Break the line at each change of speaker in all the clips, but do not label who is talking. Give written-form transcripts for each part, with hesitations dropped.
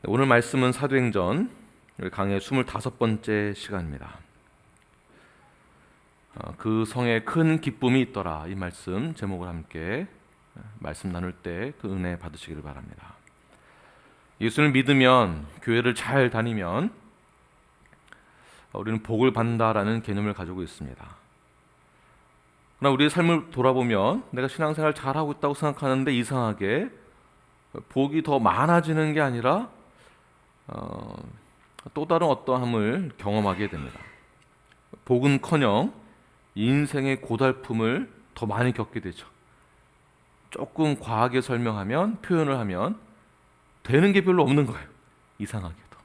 오늘 말씀은 사도행전 강의 25번째 시간입니다. 그 성에 큰 기쁨이 있더라, 이 말씀 제목을 함께 말씀 나눌 때 그 은혜 받으시기를 바랍니다. 예수를 믿으면, 교회를 잘 다니면 우리는 복을 받는다라는 개념을 가지고 있습니다. 그러나 우리의 삶을 돌아보면 내가 신앙생활 잘하고 있다고 생각하는데 이상하게 복이 더 많아지는 게 아니라 또 다른 어떠함을 경험하게 됩니다. 복은커녕 인생의 고달픔을 더 많이 겪게 되죠. 조금 과하게 설명하면, 표현을 하면 되는 게 별로 없는 거예요, 이상하게도.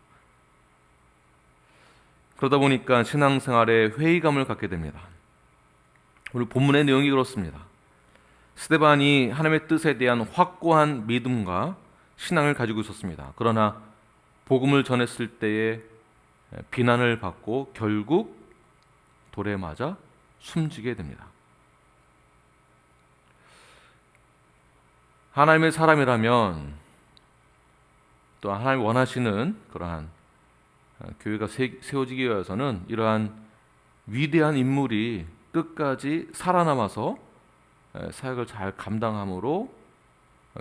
그러다 보니까 신앙생활에 회의감을 갖게 됩니다. 오늘 본문의 내용이 그렇습니다. 스데반이 하나님의 뜻에 대한 확고한 믿음과 신앙을 가지고 있었습니다. 그러나 복음을 전했을 때에 비난을 받고 결국 돌에 맞아 숨지게 됩니다. 하나님의 사람이라면, 또 하나님 원하시는 그러한 교회가 세워지기 위해서는 이러한 위대한 인물이 끝까지 살아남아서 사역을 잘 감당함으로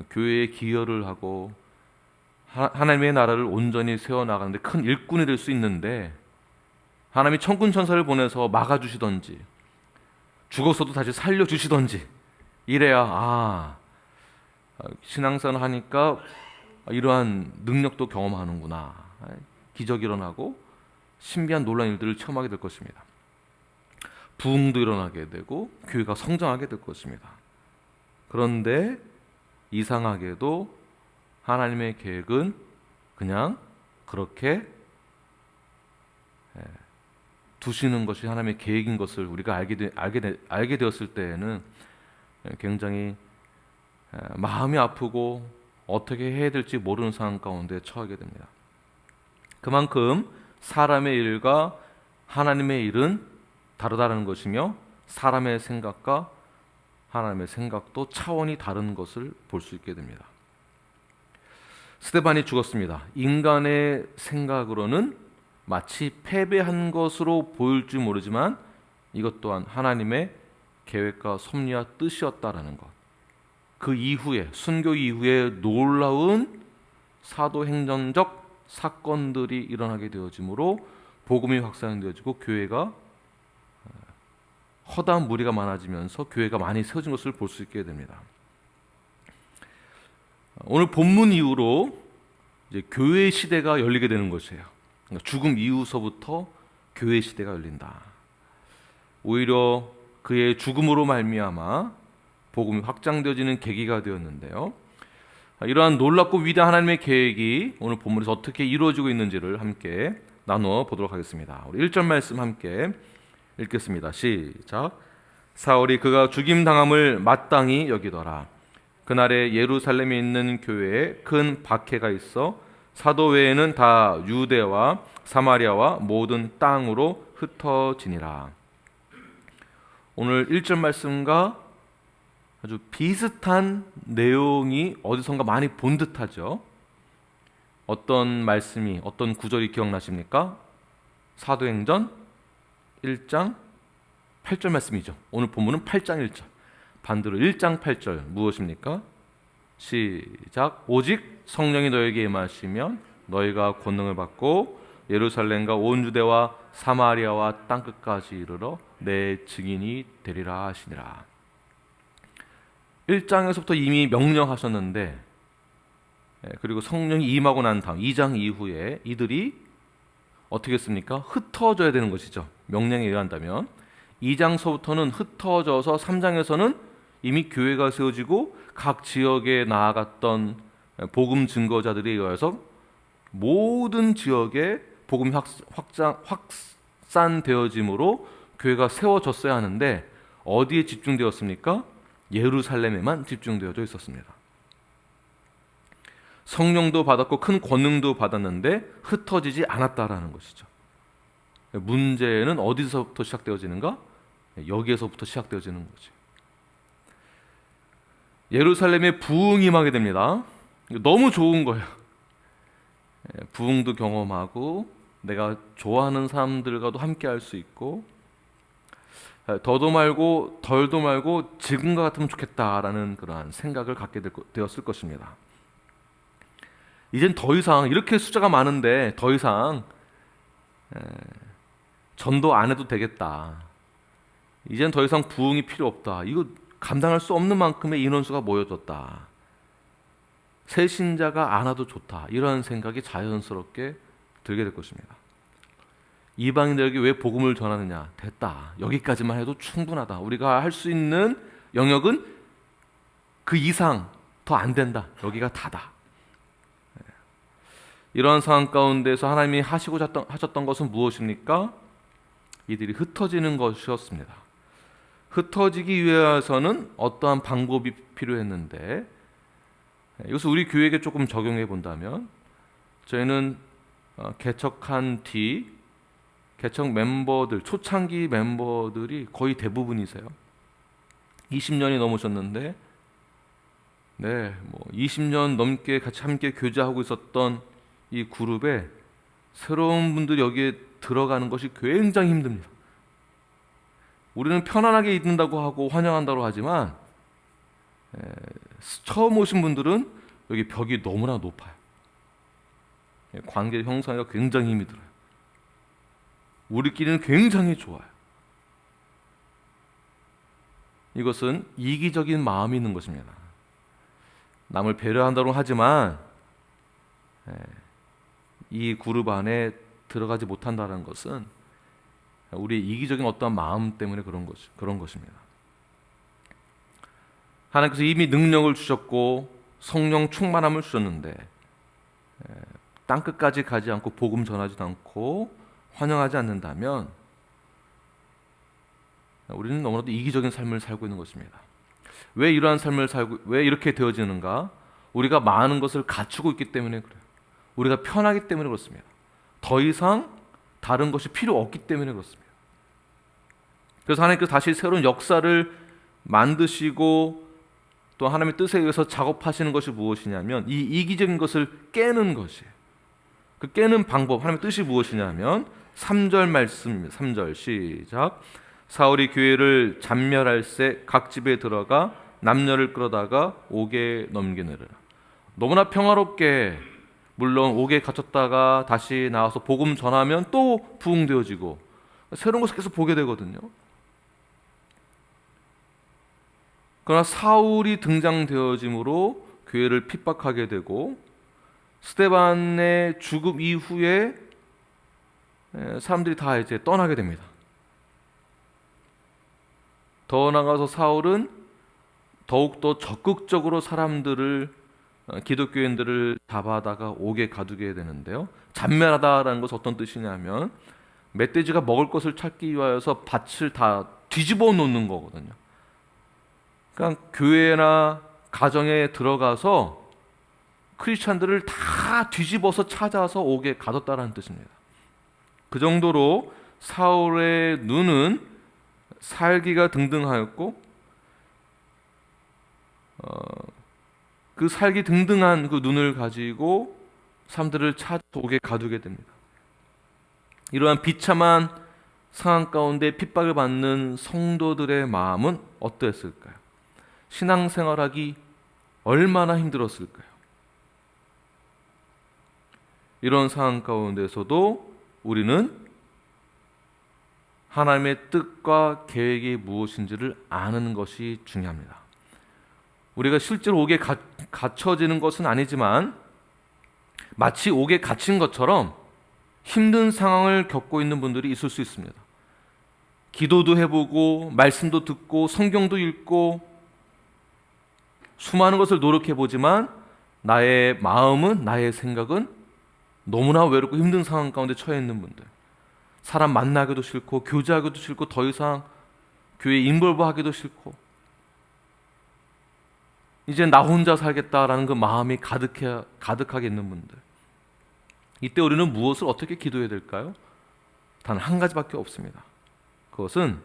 교회에 기여를 하고 하나님의 나라를 온전히 세워나가는데 큰 일꾼이 될 수 있는데, 하나님이 천군 천사를 보내서 막아주시던지 죽었어도 다시 살려주시던지 이래야 신앙생활 하니까 이러한 능력도 경험하는구나, 기적이 일어나고 신비한 놀라운 일들을 체험하게 될 것입니다. 부흥도 일어나게 되고 교회가 성장하게 될 것입니다. 그런데 이상하게도 하나님의 계획은 그냥 그렇게 두시는 것이 하나님의 계획인 것을 우리가 알게 되었을 때에는 굉장히 마음이 아프고 어떻게 해야 될지 모르는 상황 가운데 처하게 됩니다. 그만큼 사람의 일과 하나님의 일은 다르다는 것이며, 사람의 생각과 하나님의 생각도 차원이 다른 것을 볼 수 있게 됩니다. 스데반이 죽었습니다. 인간의 생각으로는 마치 패배한 것으로 보일지 모르지만 이것 또한 하나님의 계획과 섭리와 뜻이었다라는 것, 그 이후에, 순교 이후에 놀라운 사도행전적 사건들이 일어나게 되어지므로 복음이 확산되어지고 교회가 허다한 무리가 많아지면서 교회가 많이 세워진 것을 볼 수 있게 됩니다. 오늘 본문 이후로 이제 교회 시대가 열리게 되는 것이에요. 그러니까 죽음 이후서부터 교회 시대가 열린다. 오히려 그의 죽음으로 말미암아 복음이 확장되어지는 계기가 되었는데요. 이러한 놀랍고 위대한 하나님의 계획이 오늘 본문에서 어떻게 이루어지고 있는지를 함께 나누어 보도록 하겠습니다. 우리 1절 말씀 함께 읽겠습니다. 시작. 사울이 그가 죽임당함을 마땅히 여기더라. 그날에 예루살렘에 있는 교회에 큰 박해가 있어 사도 외에는 다 유대와 사마리아와 모든 땅으로 흩어지니라. 오늘 1절 말씀과 아주 비슷한 내용이 어디선가 많이 본 듯하죠. 어떤 말씀이, 어떤 구절이 기억나십니까? 사도행전 1장 8절 말씀이죠. 오늘 본문은 8장 1절. 반대로 1장 8절 무엇입니까? 시작. 오직 성령이 너에게 임하시면 너희가 권능을 받고 예루살렘과 온 유대와 사마리아와 땅끝까지 이르러 내 증인이 되리라 하시니라. 1장에서부터 이미 명령하셨는데, 그리고 성령이 임하고 난 다음 2장 이후에 이들이 어떻게 했습니까? 흩어져야 되는 것이죠. 명령에 의한다면 2장서부터는 흩어져서 3장에서는 이미 교회가 세워지고 각 지역에 나아갔던 복음 증거자들에 의해서 모든 지역에 복음이 확산되어짐으로 교회가 세워졌어야 하는데 어디에 집중되었습니까? 예루살렘에만 집중되어져 있었습니다. 성령도 받았고 큰 권능도 받았는데 흩어지지 않았다라는 것이죠. 문제는 어디서부터 시작되어지는가? 여기에서부터 시작되어지는 거죠. 예루살렘에 부흥이 임하게 됩니다. 너무 좋은 거예요. 부흥도 경험하고 내가 좋아하는 사람들과도 함께 할 수 있고 더도 말고 덜도 말고 지금과 같으면 좋겠다라는 그러한 생각을 갖게 되었을 것입니다. 이젠 더 이상 이렇게 숫자가 많은데 더 이상 전도 안 해도 되겠다. 이젠 더 이상 부흥이 필요 없다. 이거 감당할 수 없는 만큼의 인원수가 모여졌다. 새 신자가 안 와도 좋다. 이런 생각이 자연스럽게 들게 될 것입니다. 이방인들에게 왜 복음을 전하느냐? 됐다. 여기까지만 해도 충분하다. 우리가 할 수 있는 영역은 그 이상 더 안 된다. 여기가 다다. 이러한 상황 가운데서 하나님이 하시고자 하셨던 것은 무엇입니까? 이들이 흩어지는 것이었습니다. 흩어지기 위해서는 어떠한 방법이 필요했는데 이것을 우리 교회에게 조금 적용해 본다면 저희는 개척한 뒤 개척 멤버들, 초창기 멤버들이 거의 대부분이세요. 20년이 넘으셨는데 20년 넘게 같이 함께 교제하고 있었던 이 그룹에 새로운 분들이 여기에 들어가는 것이 굉장히 힘듭니다. 우리는 편안하게 있는다고 하고 환영한다고 하지만 처음 오신 분들은 여기 벽이 너무나 높아요. 관계 형성하기가 굉장히 힘이 들어요. 우리끼리는 굉장히 좋아요. 이것은 이기적인 마음이 있는 것입니다. 남을 배려한다고 하지만 이 그룹 안에 들어가지 못한다는 것은 우리의 이기적인 어떠한 마음 때문에 그런 것입니다. 하나님께서 이미 능력을 주셨고 성령 충만함을 주셨는데 땅끝까지 가지 않고 복음 전하지도 않고 환영하지 않는다면 우리는 너무나도 이기적인 삶을 살고 있는 것입니다. 왜 이러한 삶을 살고 왜 이렇게 되어지는가? 우리가 많은 것을 갖추고 있기 때문에 그래요. 우리가 편하기 때문에 그렇습니다. 더 이상 다른 것이 필요 없기 때문에 그렇습니다. 그래서 하나님께서 다시 새로운 역사를 만드시고 또 하나님의 뜻에 의해서 작업하시는 것이 무엇이냐면 이 이기적인 것을 깨는 것이에요. 그 깨는 방법, 하나님의 뜻이 무엇이냐면 3절 말씀입니다. 3절 시작. 사울이 교회를 잔멸할새 각 집에 들어가 남녀를 끌어다가 옥에 넘기느라. 너무나 평화롭게 물론 옥에 갇혔다가 다시 나와서 복음 전하면 또 부흥되어지고 새로운 것을 계속 보게 되거든요. 그러나 사울이 등장되어짐으로 교회를 핍박하게 되고 스데반의 죽음 이후에 사람들이 다 이제 떠나게 됩니다. 더 나아가서 사울은 더욱더 적극적으로 사람들을 기독교인들을 잡아다가 옥에 가두게 되는데요. 잔멸하다라는 것은 어떤 뜻이냐면 멧돼지가 먹을 것을 찾기 위하여서 밭을 다 뒤집어 놓는 거거든요. 그러니까 교회나 가정에 들어가서 크리스찬들을 다 뒤집어서 찾아서 옥에 가뒀다는 뜻입니다. 그 정도로 사울의 눈은 살기가 등등하였고 그 살기 등등한 그 눈을 가지고 사람들을 찾아 옥에 가두게 됩니다. 이러한 비참한 상황 가운데 핍박을 받는 성도들의 마음은 어떠했을까요? 신앙생활하기 얼마나 힘들었을까요? 이런 상황 가운데서도 우리는 하나님의 뜻과 계획이 무엇인지를 아는 것이 중요합니다. 우리가 실제로 옥에 갇혀지는 것은 아니지만 마치 옥에 갇힌 것처럼 힘든 상황을 겪고 있는 분들이 있을 수 있습니다. 기도도 해보고 말씀도 듣고 성경도 읽고 수많은 것을 노력해보지만 나의 마음은 나의 생각은 너무나 외롭고 힘든 상황 가운데 처해 있는 분들, 사람 만나기도 싫고 교제하기도 싫고 더 이상 교회에 인볼브하기도 싫고 이제 나 혼자 살겠다라는 그 마음이 가득하게 있는 분들, 이때 우리는 무엇을 어떻게 기도해야 될까요? 단 한 가지밖에 없습니다. 그것은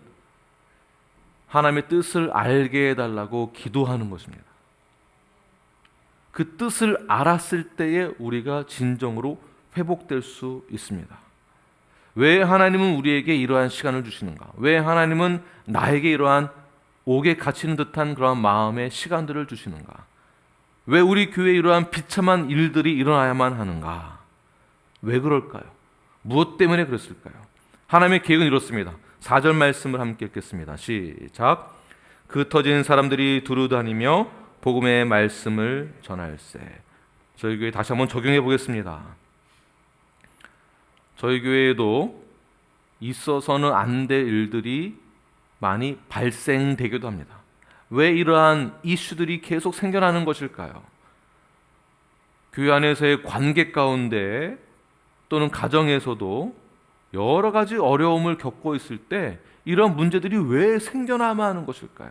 하나님의 뜻을 알게 해달라고 기도하는 것입니다. 그 뜻을 알았을 때에 우리가 진정으로 회복될 수 있습니다. 왜 하나님은 우리에게 이러한 시간을 주시는가? 왜 하나님은 나에게 이러한 옥에 갇히는 듯한 그러한 마음의 시간들을 주시는가? 왜 우리 교회에 이러한 비참한 일들이 일어나야만 하는가? 왜 그럴까요? 무엇 때문에 그랬을까요? 하나님의 계획은 이렇습니다. 4절 말씀을 함께 읽겠습니다. 시작. 그 터진 사람들이 두루다니며 복음의 말씀을 전할세. 저희 교회 다시 한번 적용해 보겠습니다. 저희 교회에도 있어서는 안 될 일들이 많이 발생되기도 합니다. 왜 이러한 이슈들이 계속 생겨나는 것일까요? 교회 안에서의 관계 가운데 또는 가정에서도 여러 가지 어려움을 겪고 있을 때 이러한 문제들이 왜 생겨나만 하는 것일까요?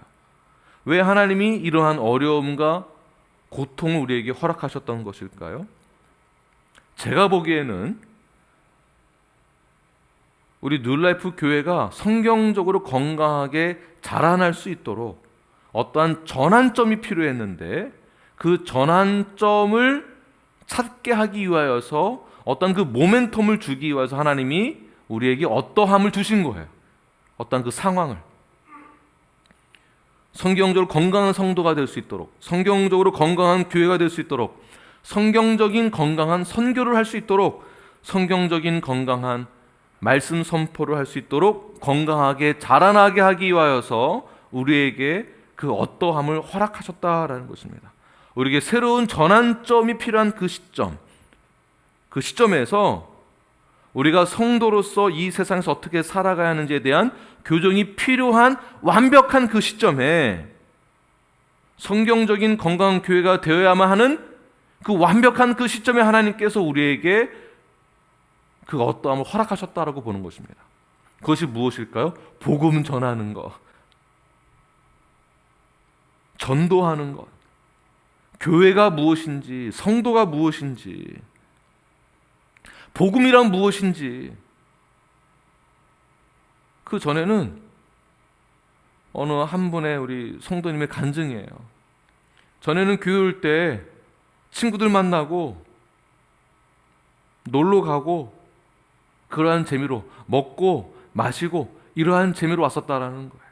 왜 하나님이 이러한 어려움과 고통을 우리에게 허락하셨던 것일까요? 제가 보기에는 우리 뉴라이프 교회가 성경적으로 건강하게 자라날 수 있도록 어떠한 전환점이 필요했는데 그 전환점을 찾게 하기 위하여서 어떤 그 모멘텀을 주기 위해서 하나님이 우리에게 어떠함을 주신 거예요. 어떤 그 상황을. 성경적으로 건강한 성도가 될 수 있도록, 성경적으로 건강한 교회가 될 수 있도록, 성경적인 건강한 선교를 할 수 있도록, 성경적인 건강한 말씀 선포를 할 수 있도록 건강하게 자라나게 하기 위하여서 우리에게 그 어떠함을 허락하셨다라는 것입니다. 우리에게 새로운 전환점이 필요한 그 시점, 그 시점에서 우리가 성도로서 이 세상에서 어떻게 살아가야 하는지에 대한 교정이 필요한 완벽한 그 시점에 성경적인 건강한 교회가 되어야만 하는 그 완벽한 그 시점에 하나님께서 우리에게 그 어떠함을 허락하셨다라고 보는 것입니다. 그것이 무엇일까요? 복음 전하는 것, 전도하는 것, 교회가 무엇인지, 성도가 무엇인지, 복음이란 무엇인지. 그 전에는 어느 한 분의 우리 성도님의 간증이에요. 전에는 교회 올 때 친구들 만나고 놀러 가고 그러한 재미로 먹고 마시고 이러한 재미로 왔었다라는 거예요.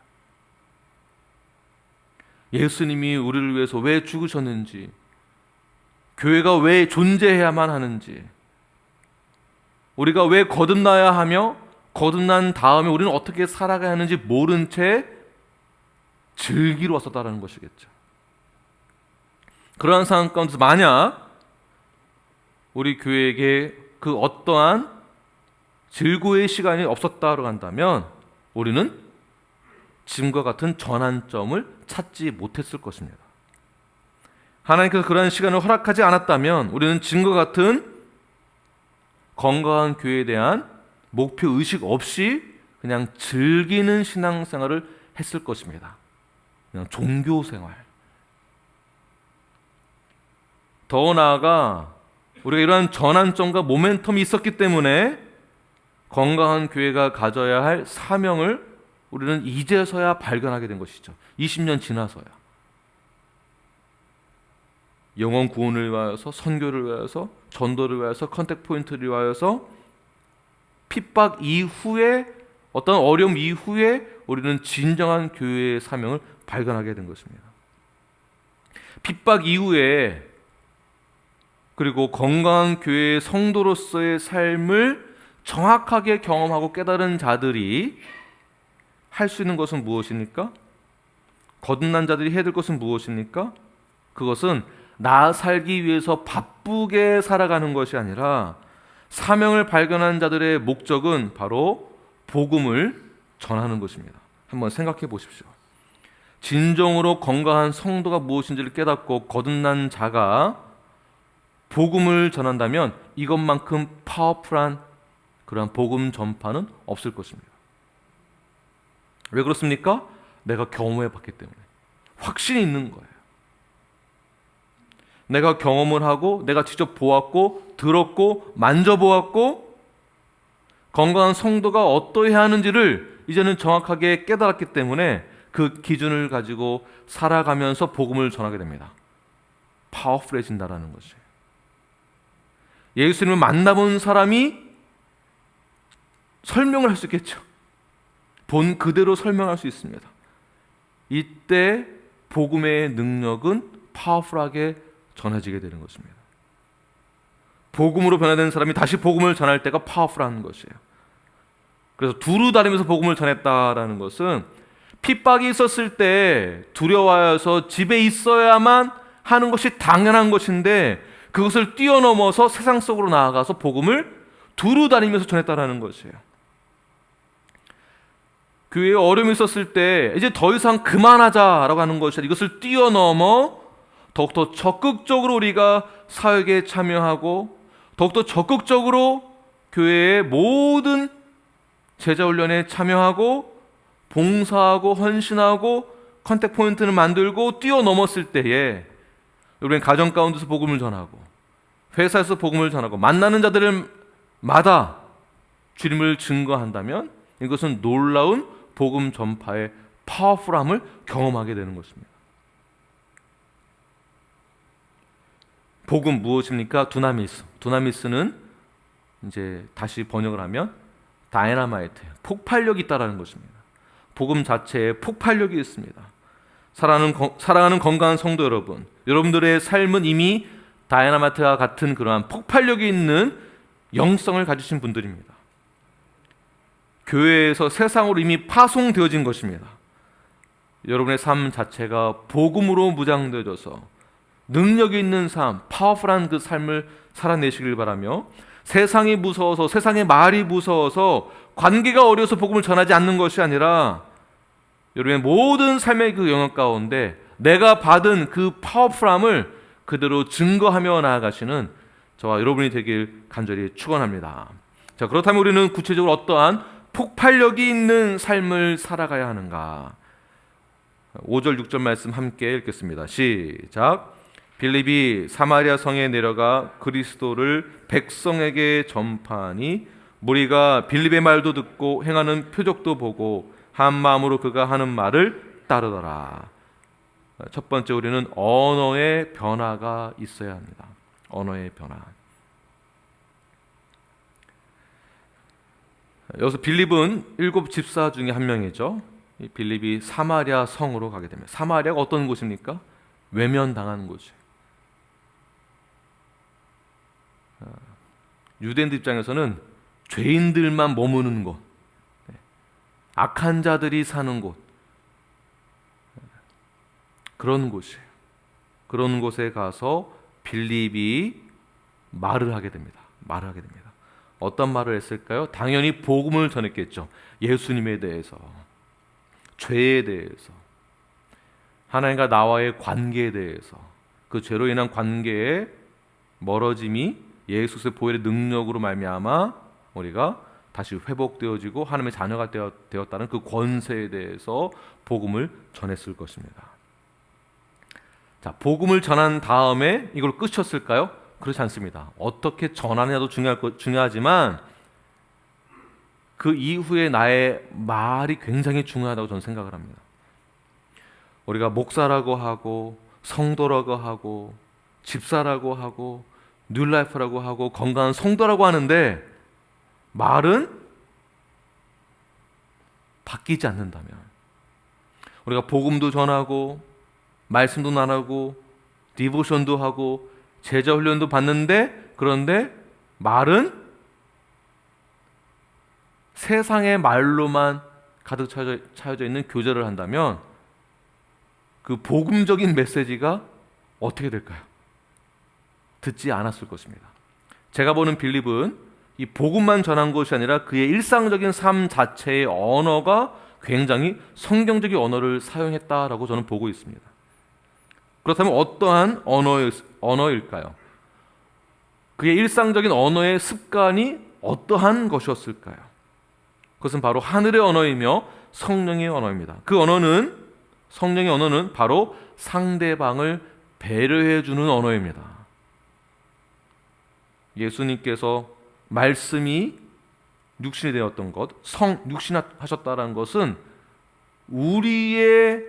예수님이 우리를 위해서 왜 죽으셨는지, 교회가 왜 존재해야만 하는지, 우리가 왜 거듭나야 하며 거듭난 다음에 우리는 어떻게 살아가야 하는지 모른 채 즐기러 왔었다라는 것이겠죠. 그러한 상황 가운데서 만약 우리 교회에게 그 어떠한 즐거움의 시간이 없었다고 한다면 우리는 지금과 같은 전환점을 찾지 못했을 것입니다. 하나님께서 그러한 시간을 허락하지 않았다면 우리는 지금과 같은 건강한 교회에 대한 목표 의식 없이 그냥 즐기는 신앙생활을 했을 것입니다. 그냥 종교생활. 더 나아가 우리가 이러한 전환점과 모멘텀이 있었기 때문에 건강한 교회가 가져야 할 사명을 우리는 이제서야 발견하게 된 것이죠. 20년 지나서야. 영혼 구원을 위하여서, 선교를 위하여서, 전도를 위하여서, 컨택 포인트를 위하여서, 핍박 이후에, 어떤 어려움 이후에 우리는 진정한 교회의 사명을 발견하게 된 것입니다. 핍박 이후에 그리고 건강한 교회의 성도로서의 삶을 정확하게 경험하고 깨달은 자들이 할 수 있는 것은 무엇입니까? 거듭난 자들이 해야 될 것은 무엇입니까? 그것은 나 살기 위해서 바쁘게 살아가는 것이 아니라 사명을 발견한 자들의 목적은 바로 복음을 전하는 것입니다. 한번 생각해 보십시오. 진정으로 건강한 성도가 무엇인지를 깨닫고 거듭난 자가 복음을 전한다면 이것만큼 파워풀한 그러한 복음 전파는 없을 것입니다. 왜 그렇습니까? 내가 경험해 봤기 때문에. 확신이 있는 거예요. 내가 경험을 하고 내가 직접 보았고 들었고 만져보았고 건강한 성도가 어떠해야 하는지를 이제는 정확하게 깨달았기 때문에 그 기준을 가지고 살아가면서 복음을 전하게 됩니다. 파워풀해진다라는 것이에요. 예수님을 만나본 사람이 설명을 할 수 있겠죠. 본 그대로 설명할 수 있습니다. 이때 복음의 능력은 파워풀하게 전해지게 되는 것입니다. 복음으로 변화된 사람이 다시 복음을 전할 때가 파워풀한 것이에요. 그래서 두루 다니면서 복음을 전했다라는 것은 핍박이 있었을 때 두려워해서 집에 있어야만 하는 것이 당연한 것인데 그것을 뛰어넘어서 세상 속으로 나아가서 복음을 두루 다니면서 전했다라는 것이에요. 교회에 어려움이 있었을 때 이제 더 이상 그만하자라고 하는 것이 아니라 이것을 뛰어넘어 더욱더 적극적으로 우리가 사역에 참여하고 더욱더 적극적으로 교회의 모든 제자훈련에 참여하고 봉사하고 헌신하고 컨택 포인트를 만들고 뛰어넘었을 때에 우리는 가정 가운데서 복음을 전하고 회사에서 복음을 전하고 만나는 자들마다 주님을 증거한다면 이것은 놀라운 복음 전파의 파워풀함을 경험하게 되는 것입니다. 복음 무엇입니까? 두나미스. 두나미스는 이제 다시 번역을 하면 다이너마이트, 폭발력이 있다라는 것입니다. 복음 자체에 폭발력이 있습니다. 사랑하는 건강한 성도 여러분, 여러분들의 삶은 이미 다이너마이트와 같은 그러한 폭발력이 있는 영성을 가지신 분들입니다. 교회에서 세상으로 이미 파송되어진 것입니다. 여러분의 삶 자체가 복음으로 무장되어져서 능력이 있는 삶, 파워풀한 그 삶을 살아내시길 바라며 세상이 무서워서 세상의 말이 무서워서 관계가 어려워서 복음을 전하지 않는 것이 아니라 여러분의 모든 삶의 그 영역 가운데 내가 받은 그 파워풀함을 그대로 증거하며 나아가시는 저와 여러분이 되길 간절히 축원합니다. 자, 그렇다면 우리는 구체적으로 어떠한 폭발력이 있는 삶을 살아가야 하는가? 5절 6절 말씀 함께 읽겠습니다. 시작. 빌립이 사마리아 성에 내려가 그리스도를 백성에게 전파하니 무리가 빌립의 말도 듣고 행하는 표적도 보고 한 마음으로 그가 하는 말을 따르더라. 첫 번째, 우리는 언어의 변화가 있어야 합니다. 언어의 변화. 여기서 빌립은 7 집사 중에 한 명이죠. 이 빌립이 사마리아 성으로 가게 됩니다. 사마리아가 어떤 곳입니까? 외면당하는 곳이에요. 유대인들 입장에서는 죄인들만 머무는 곳, 악한 자들이 사는 곳, 그런 곳이에요. 그런 곳에 가서 빌립이 말을 하게 됩니다. 어떤 말을 했을까요? 당연히 복음을 전했겠죠. 예수님에 대해서, 죄에 대해서, 하나님과 나와의 관계에 대해서, 그 죄로 인한 관계의 멀어짐이 예수의 보혈의 능력으로 말미암아 우리가 다시 회복되어지고 하나님의 자녀가 되었다는 그 권세에 대해서 복음을 전했을 것입니다. 자, 복음을 전한 다음에 이걸 끝이었을까요? 그렇지 않습니다. 어떻게 전하느냐도 중요하지만 그 이후에 나의 말이 굉장히 중요하다고 저는 생각을 합니다. 우리가 목사라고 하고 성도라고 하고 집사라고 하고 뉴라이프라고 하고 건강한 성도라고 하는데 말은 바뀌지 않는다면, 우리가 복음도 전하고 말씀도 나누고 디보션도 하고 제자 훈련도 받는데, 그런데 말은 세상의 말로만 가득 차여져 있는 교제를 한다면 그 복음적인 메시지가 어떻게 될까요? 듣지 않았을 것입니다. 제가 보는 빌립은 이 복음만 전한 것이 아니라 그의 일상적인 삶 자체의 언어가 굉장히 성경적인 언어를 사용했다라고 저는 보고 있습니다. 그렇다면 어떠한 언어일까요? 그의 일상적인 언어의 습관이 어떠한 것이었을까요? 그것은 바로 하늘의 언어이며 성령의 언어입니다. 그 언어는, 성령의 언어는 바로 상대방을 배려해 주는 언어입니다. 예수님께서 말씀이 육신이 되었던 것, 육신하셨다는 것은 우리의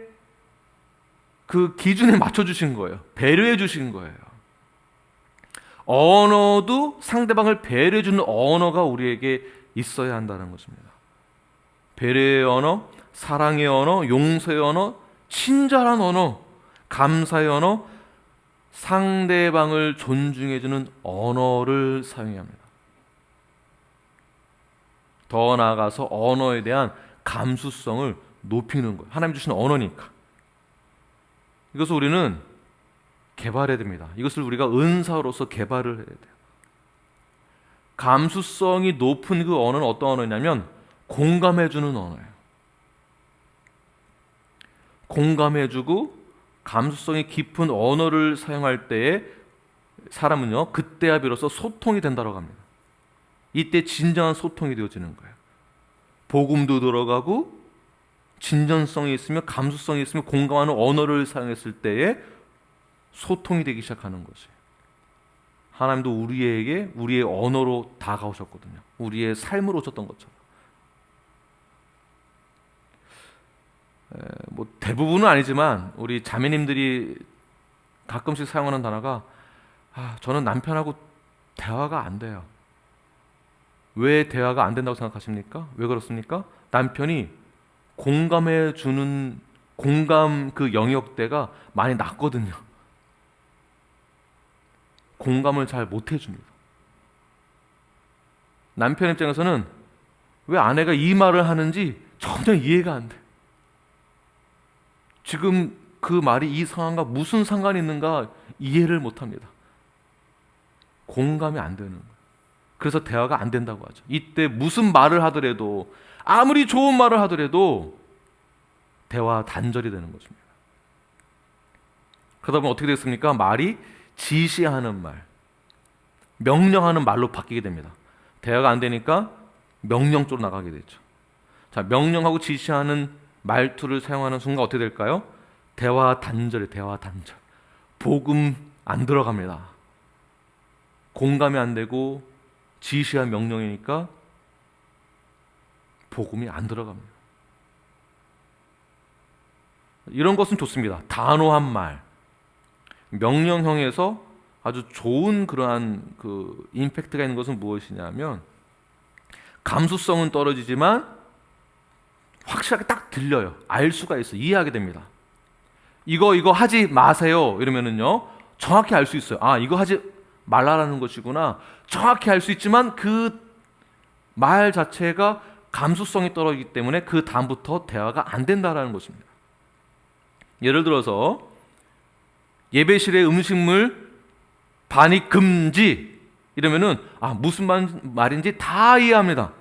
그 기준에 맞춰주신 거예요. 배려해 주신 거예요. 언어도 상대방을 배려해주는 언어가 우리에게 있어야 한다는 것입니다. 배려의 언어, 사랑의 언어, 용서의 언어, 친절한 언어, 감사의 언어, 상대방을 존중해주는 언어를 사용해야 합니다. 더 나아가서 언어에 대한 감수성을 높이는 거예요. 하나님 주신 언어니까. 이것을 우리는 개발해야 됩니다. 이것을 우리가 은사로서 개발을 해야 돼요. 감수성이 높은 그 언어는 어떤 언어냐면 공감해주는 언어예요. 공감해주고 감수성이 깊은 언어를 사용할 때에 사람은요, 그때야 비로소 소통이 된다고 합니다. 이때 진정한 소통이 되어지는 거예요. 복음도 들어가고 진전성이 있으며 감수성이 있으며 공감하는 언어를 사용했을 때에 소통이 되기 시작하는 것이에요. 하나님도 우리에게 우리의 언어로 다가오셨거든요. 우리의 삶으로 오셨던 것처럼. 뭐 대부분은 아니지만 우리 자매님들이 가끔씩 사용하는 단어가 저는 남편하고 대화가 안 돼요. 왜 대화가 안 된다고 생각하십니까? 왜 그렇습니까? 남편이 공감해 주는 공감 그 영역대가 많이 낮거든요. 공감을 잘 못 해줍니다. 남편 입장에서는 왜 아내가 이 말을 하는지 전혀 이해가 안 돼. 지금 그 말이 이 상황과 무슨 상관이 있는가 이해를 못 합니다. 공감이 안 되는 거예요. 그래서 대화가 안 된다고 하죠. 이때 무슨 말을 하더라도 아무리 좋은 말을 하더라도 대화 단절이 되는 것입니다. 그러다 보면 어떻게 됐습니까? 말이 지시하는 말, 명령하는 말로 바뀌게 됩니다. 대화가 안 되니까 명령 쪽으로 나가게 되죠. 자, 명령하고 지시하는 말투를 사용하는 순간 어떻게 될까요? 대화 단절이 대화 단절. 복음 안 들어갑니다. 공감이 안 되고 지시한 명령이니까 복음이 안 들어갑니다. 이런 것은 좋습니다. 단호한 말, 명령형에서 아주 좋은 그러한 그 임팩트가 있는 것은 무엇이냐면 감수성은 떨어지지만 확실하게 딱 들려요. 알 수가 있어요. 이해하게 됩니다. 이거 하지 마세요 이러면은요 정확히 알 수 있어요. 이거 하지 말라라는 것이구나. 정확히 알 수 있지만 그 말 자체가 감수성이 떨어지기 때문에 그 다음부터 대화가 안 된다라는 것입니다. 예를 들어서 예배실에 음식물 반입 금지 이러면은 무슨 말인지 다 이해합니다.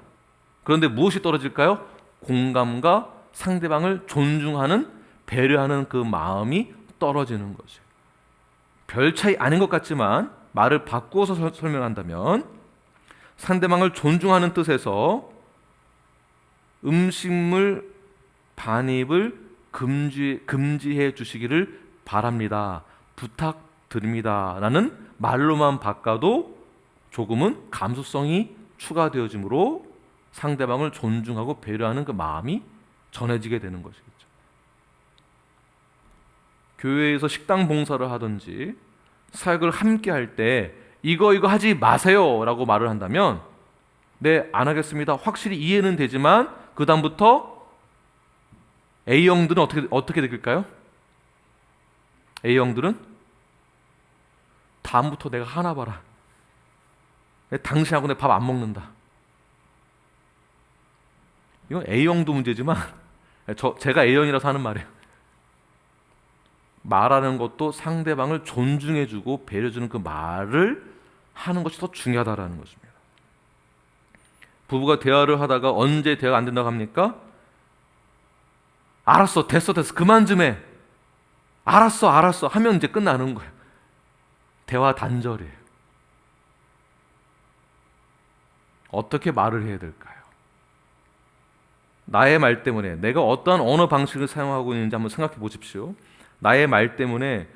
그런데 무엇이 떨어질까요? 공감과 상대방을 존중하는 배려하는 그 마음이 떨어지는 거죠. 별 차이 아닌 것 같지만 말을 바꾸어서 설명한다면 상대방을 존중하는 뜻에서 음식물 반입을 금지해 주시기를 바랍니다. 부탁드립니다. 라는 말로만 바꿔도 조금은 감수성이 추가되어지므로 상대방을 존중하고 배려하는 그 마음이 전해지게 되는 것이겠죠. 교회에서 식당 봉사를 하든지 사역을 함께 할 때 이거 하지 마세요 라고 말을 한다면 네, 안 하겠습니다. 확실히 이해는 되지만 그 다음부터 A형들은 어떻게 느낄까요? A형들은 다음부터 내가 하나 봐라. 당신하고 내 밥 안 먹는다. 이건 A형도 문제지만 제가 A형이라서 하는 말이에요. 말하는 것도 상대방을 존중해주고 배려주는 그 말을 하는 것이 더 중요하다는 것입니다. 부부가 대화를 하다가 언제 대화가 안 된다고 합니까? 알았어, 됐어, 그만 좀 해. 알았어 하면 이제 끝나는 거예요. 대화 단절이에요. 어떻게 말을 해야 될까요? 나의 말 때문에 내가 어떠한 언어 방식을 사용하고 있는지 한번 생각해 보십시오. 나의 말 때문에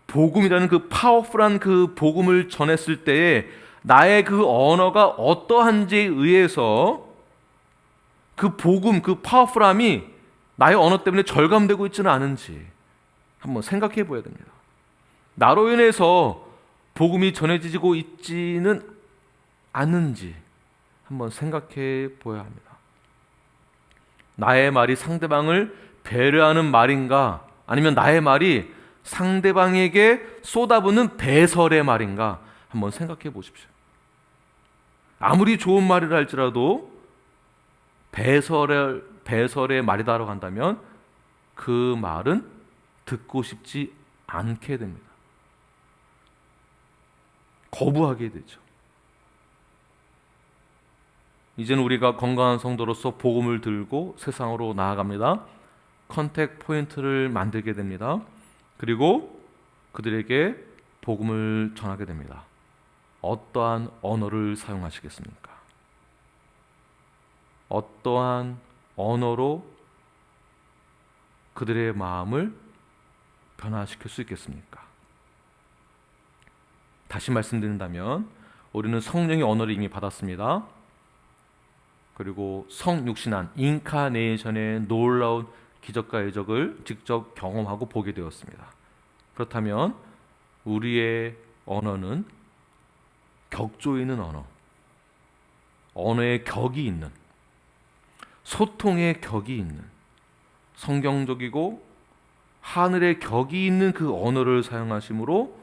복음이라는 그 파워풀한 그 복음을 전했을 때에 나의 그 언어가 어떠한지에 의해서 그 복음, 그 파워풀함이 나의 언어 때문에 절감되고 있지는 않은지 한번 생각해 보아야 됩니다. 나로 인해서 복음이 전해지고 있지는 않는지 한번 생각해 보아야 합니다. 나의 말이 상대방을 배려하는 말인가, 아니면 나의 말이 상대방에게 쏟아붓는 배설의 말인가 한번 생각해 보십시오. 아무리 좋은 말이라 할지라도 배설의 말이다라고 한다면 그 말은 듣고 싶지 않게 됩니다. 거부하게 되죠. 이제는 우리가 건강한 성도로서 복음을 들고 세상으로 나아갑니다. 컨택 포인트를 만들게 됩니다. 그리고 그들에게 복음을 전하게 됩니다. 어떠한 언어를 사용하시겠습니까? 어떠한 언어로 그들의 마음을 변화시킬 수 있겠습니까? 다시 말씀드린다면 우리는 성령의 언어를 이미 받았습니다. 그리고 성육신한 인카네이션의 놀라운 기적과 예적을 직접 경험하고 보게 되었습니다. 그렇다면 우리의 언어는 격조 있는 언어, 언어의 격이 있는, 소통의 격이 있는, 성경적이고 하늘의 격이 있는 그 언어를 사용하심으로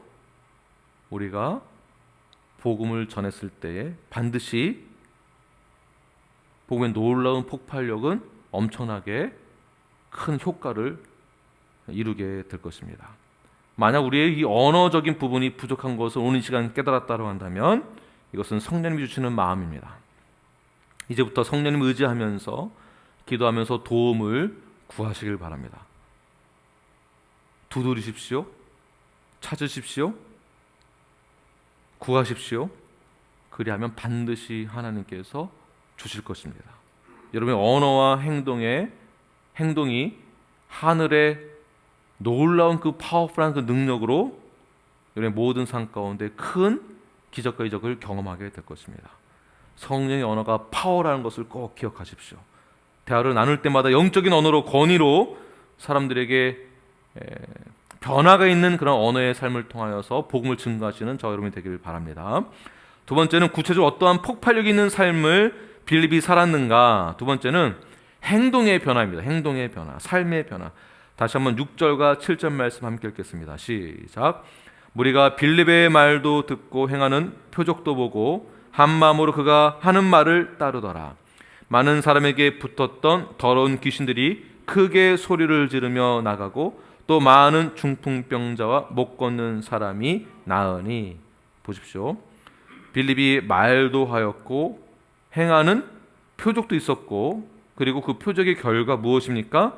우리가 복음을 전했을 때에 반드시 복음의 놀라운 폭발력은 엄청나게 큰 효과를 이루게 될 것입니다. 만약 우리의 이 언어적인 부분이 부족한 것을 오늘 시간 깨달았다고 한다면 이것은 성령님이 주시는 마음입니다. 이제부터 성령님 의지하면서 기도하면서 도움을 구하시길 바랍니다. 두드리십시오. 찾으십시오. 구하십시오. 그리하면 반드시 하나님께서 주실 것입니다. 여러분의 언어와 행동이 하늘의 놀라운 그 파워풀한 그 능력으로 여러분의 모든 삶 가운데 큰 기적과 이적을 경험하게 될 것입니다. 성령의 언어가 파워라는 것을 꼭 기억하십시오. 대화를 나눌 때마다 영적인 언어로 권위로 사람들에게 변화가 있는 그런 언어의 삶을 통하여서 복음을 증거하시는 저 여러분이 되길 바랍니다. 두 번째는 구체적으로 어떠한 폭발력 있는 삶을 빌립이 살았는가. 두 번째는 행동의 변화입니다. 행동의 변화, 삶의 변화. 다시 한번 6절과 7절 말씀 함께 읽겠습니다. 시작. 무리가 빌립의 말도 듣고 행하는 표적도 보고 한 마음으로 그가 하는 말을 따르더라. 많은 사람에게 붙었던 더러운 귀신들이 크게 소리를 지르며 나가고 또 많은 중풍병자와 못 걷는 사람이 나으니. 보십시오. 빌립이 말도 하였고 행하는 표적도 있었고, 그리고 그 표적의 결과 무엇입니까?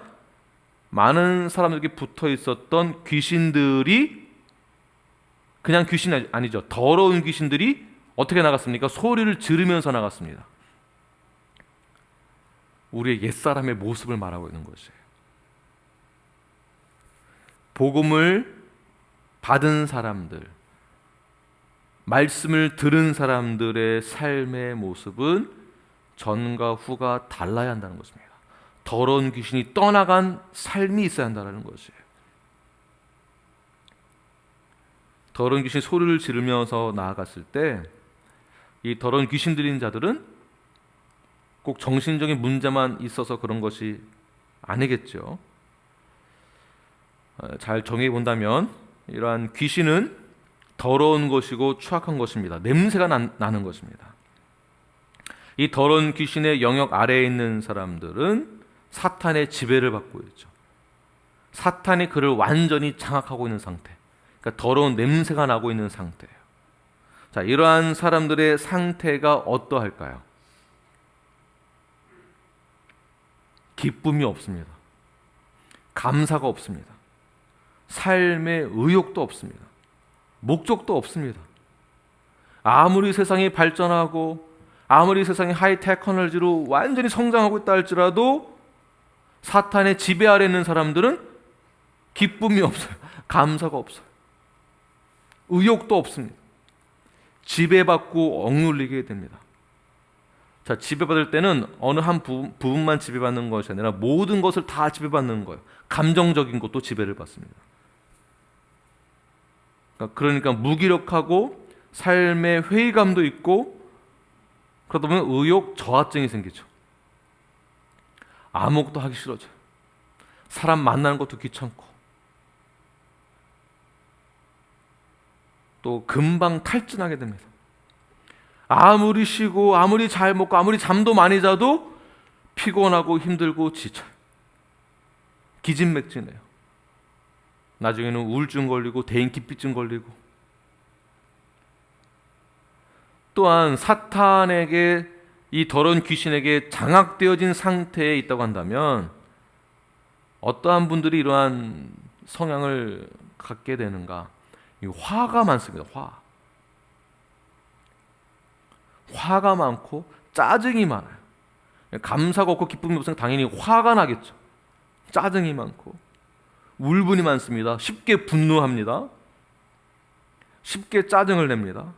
많은 사람들에게 붙어 있었던 귀신들이 그냥 귀신이 아니죠. 더러운 귀신들이 어떻게 나갔습니까? 소리를 지르면서 나갔습니다. 우리의 옛사람의 모습을 말하고 있는 것이에요. 복음을 받은 사람들, 말씀을 들은 사람들의 삶의 모습은 전과 후가 달라야 한다는 것입니다. 더러운 귀신이 떠나간 삶이 있어야 한다는 것이에요. 더러운 귀신이 소리를 지르면서 나아갔을 때 이 더러운 귀신 들린 자들은 꼭 정신적인 문제만 있어서 그런 것이 아니겠죠. 잘 정의해 본다면 이러한 귀신은 더러운 것이고 추악한 것입니다. 냄새가 나는 것입니다. 이 더러운 귀신의 영역 아래에 있는 사람들은 사탄의 지배를 받고 있죠. 사탄이 그를 완전히 장악하고 있는 상태, 그러니까 더러운 냄새가 나고 있는 상태예요. 자, 이러한 사람들의 상태가 어떠할까요? 기쁨이 없습니다. 감사가 없습니다. 삶의 의욕도 없습니다. 목적도 없습니다. 아무리 세상이 발전하고 아무리 세상이 하이 테크놀로지로 완전히 성장하고 있다 할지라도 사탄의 지배 아래 있는 사람들은 기쁨이 없어요. 감사가 없어요. 의욕도 없습니다. 지배받고 억눌리게 됩니다. 자, 지배받을 때는 어느 한 부분만 지배받는 것이 아니라 모든 것을 다 지배받는 거예요. 감정적인 것도 지배를 받습니다. 그러니까 무기력하고 삶의 회의감도 있고, 그러다 보면 의욕 저하증이 생기죠. 아무것도 하기 싫어져요. 사람 만나는 것도 귀찮고, 또 금방 탈진하게 됩니다. 아무리 쉬고 아무리 잘 먹고 아무리 잠도 많이 자도 피곤하고 힘들고 지쳐요. 기진맥진해요. 나중에는 우울증 걸리고 대인기피증 걸리고, 또한 사탄에게, 이 더러운 귀신에게 장악되어진 상태에 있다고 한다면 어떠한 분들이 이러한 성향을 갖게 되는가? 화가 많습니다. 화가 많고 짜증이 많아요. 감사가 없고 기쁨이 없으면 당연히 화가 나겠죠. 짜증이 많고 울분이 많습니다. 쉽게 분노합니다. 쉽게 짜증을 냅니다.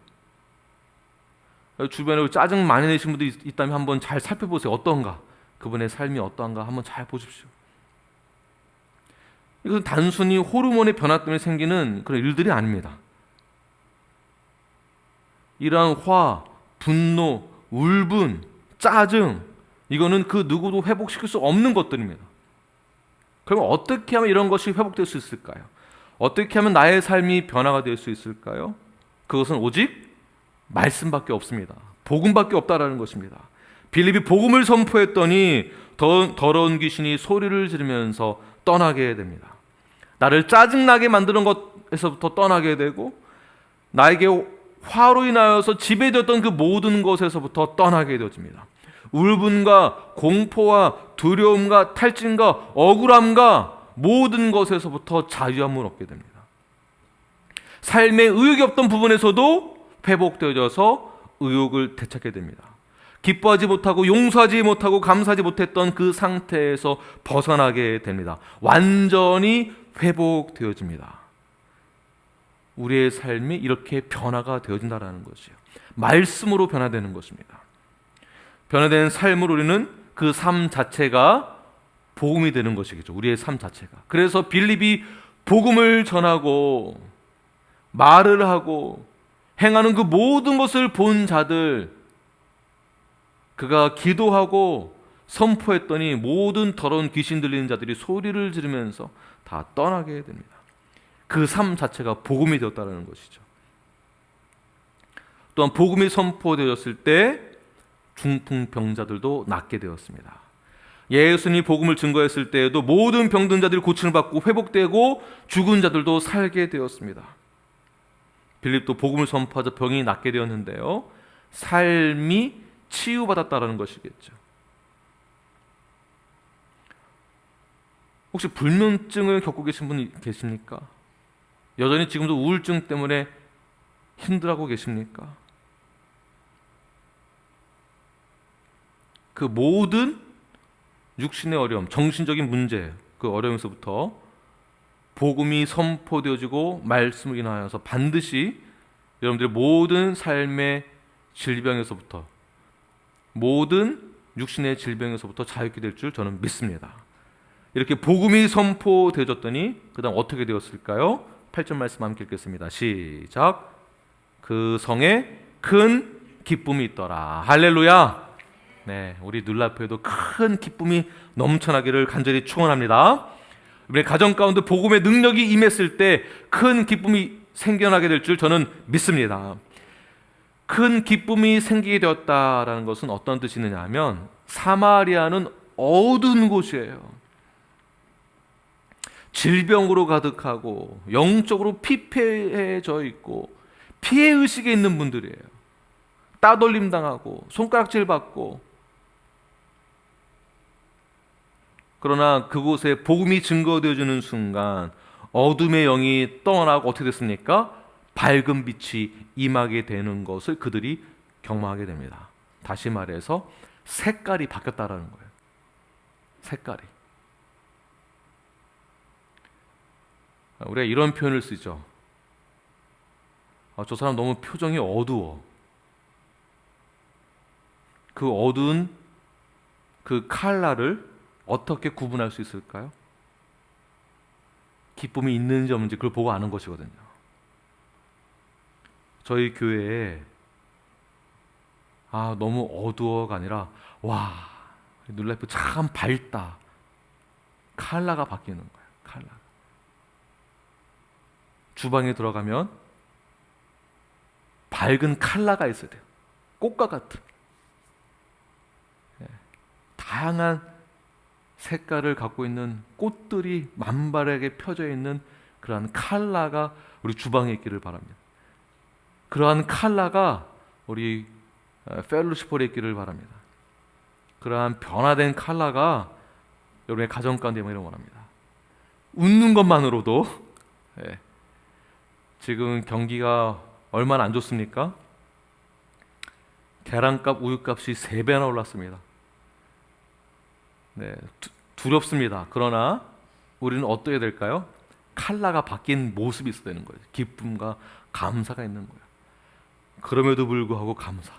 주변에 짜증 많이 내신 분들이 있다면 한번 잘 살펴보세요. 어떤가? 그분의 삶이 어떠한가 한번 잘 보십시오. 이것은 단순히 호르몬의 변화 때문에 생기는 그런 일들이 아닙니다. 이러한 화, 분노, 울분, 짜증, 이거는 그 누구도 회복시킬 수 없는 것들입니다. 그러면 어떻게 하면 이런 것이 회복될 수 있을까요? 어떻게 하면 나의 삶이 변화가 될 수 있을까요? 그것은 오직 말씀밖에 없습니다. 복음밖에 없다라는 것입니다. 빌립이 복음을 선포했더니 더러운 귀신이 소리를 지르면서 떠나게 됩니다. 나를 짜증나게 만드는 것에서부터 떠나게 되고, 나에게 화로 인하여서 지배되었던 그 모든 것에서부터 떠나게 되어집니다. 울분과 공포와 두려움과 탈진과 억울함과 모든 것에서부터 자유함을 얻게 됩니다. 삶에 의욕이 없던 부분에서도 회복되어져서 의욕을 되찾게 됩니다. 기뻐하지 못하고 용서하지 못하고 감사하지 못했던 그 상태에서 벗어나게 됩니다. 완전히 회복되어집니다. 우리의 삶이 이렇게 변화가 되어진다는 것이에요. 말씀으로 변화되는 것입니다. 변화된 삶을 우리는 그 삶 자체가 복음이 되는 것이겠죠. 우리의 삶 자체가. 그래서 빌립이 복음을 전하고 말을 하고 행하는 그 모든 것을 본 자들, 그가 기도하고 선포했더니 모든 더러운 귀신 들리는 자들이 소리를 지르면서 다 떠나게 됩니다. 그 삶 자체가 복음이 되었다는 것이죠. 또한 복음이 선포되었을 때 중풍병자들도 낫게 되었습니다. 예수님이 복음을 증거했을 때에도 모든 병든 자들이 고침을 받고 회복되고 죽은 자들도 살게 되었습니다. 빌립도 복음을 선포하자 병이 낫게 되었는데요, 삶이 치유받았다는 것이겠죠. 혹시 불면증을 겪고 계신 분이 계십니까? 여전히 지금도 우울증 때문에 힘들어하고 계십니까? 그 모든 육신의 어려움, 정신적인 문제, 그 어려움에서부터 복음이 선포되어지고 말씀을 인하여서 반드시 여러분들의 모든 삶의 질병에서부터, 모든 육신의 질병에서부터 자유케 될 줄 저는 믿습니다. 이렇게 복음이 선포되어졌더니 그 다음 어떻게 되었을까요? 8절 말씀 함께 읽겠습니다. 시작. 그 성에 큰 기쁨이 있더라. 할렐루야. 네, 우리 눈앞에도 큰 기쁨이 넘쳐나기를 간절히 축원합니다. 우리 가정 가운데 복음의 능력이 임했을 때 큰 기쁨이 생겨나게 될 줄 저는 믿습니다. 큰 기쁨이 생기게 되었다라는 것은 어떤 뜻이 있느냐 하면, 사마리아는 어두운 곳이에요. 질병으로 가득하고 영적으로 피폐해져 있고 피해의식에 있는 분들이에요. 따돌림 당하고 손가락질 받고, 그러나 그곳에 복음이 증거되어지는 순간 어둠의 영이 떠나고 어떻게 됐습니까? 밝은 빛이 임하게 되는 것을 그들이 경험하게 됩니다. 다시 말해서 색깔이 바뀌었다라는 거예요. 색깔이. 우리가 이런 표현을 쓰죠. 저 사람 너무 표정이 어두워. 그 어두운 그 컬러를 어떻게 구분할 수 있을까요? 기쁨이 있는지 없는지 그걸 보고 아는 것이거든요. 저희 교회에 너무 어두워가 아니라 와, 뉴라이프 참 밝다. 컬러가 바뀌는 거예요. 컬러. 주방에 들어가면 밝은 컬러가 있어야 돼요. 꽃과 같은 다양한 색깔을 갖고 있는 꽃들이 만발하게 펴져 있는 그러한 컬러가 우리 주방에 있기를 바랍니다. 그러한 컬러가 우리 펠로시폴에 있기를 바랍니다. 그러한 변화된 컬러가 여러분의 가정 가운데 있기를 원합니다. 웃는 것만으로도 지금 경기가 얼마나 안 좋습니까? 계란값, 우유값이 3배나 올랐습니다. 두렵습니다. 그러나 우리는 어떻게 될까요? 컬러가 바뀐 모습이 있어야 되는 거예요. 기쁨과 감사가 있는 거예요. 그럼에도 불구하고 감사.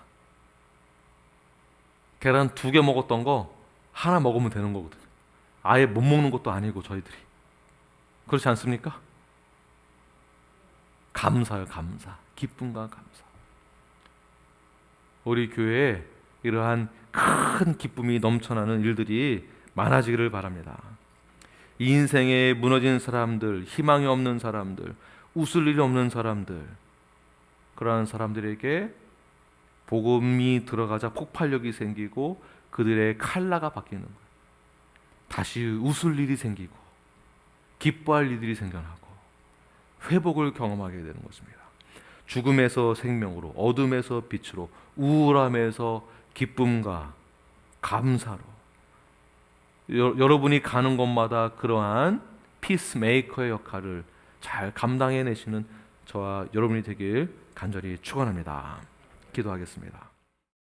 계란 2개 먹었던 거 하나 먹으면 되는 거거든요. 아예 못 먹는 것도 아니고 저희들이. 그렇지 않습니까? 감사요, 감사. 기쁨과 감사. 우리 교회에 이러한 큰 기쁨이 넘쳐나는 일들이 많아지기를 바랍니다. 이 인생에 무너진 사람들, 희망이 없는 사람들, 웃을 일이 없는 사람들, 그러한 사람들에게 복음이 들어가자 폭발력이 생기고 그들의 컬러가 바뀌는 거예요. 다시 웃을 일이 생기고 기뻐할 일들이 생겨나고 회복을 경험하게 되는 것입니다. 죽음에서 생명으로, 어둠에서 빛으로, 우울함에서 기쁨과 감사로 여러분이 가는 곳마다 그러한 피스메이커의 역할을 잘 감당해내시는 저와 여러분이 되길 간절히 축원합니다. 기도하겠습니다.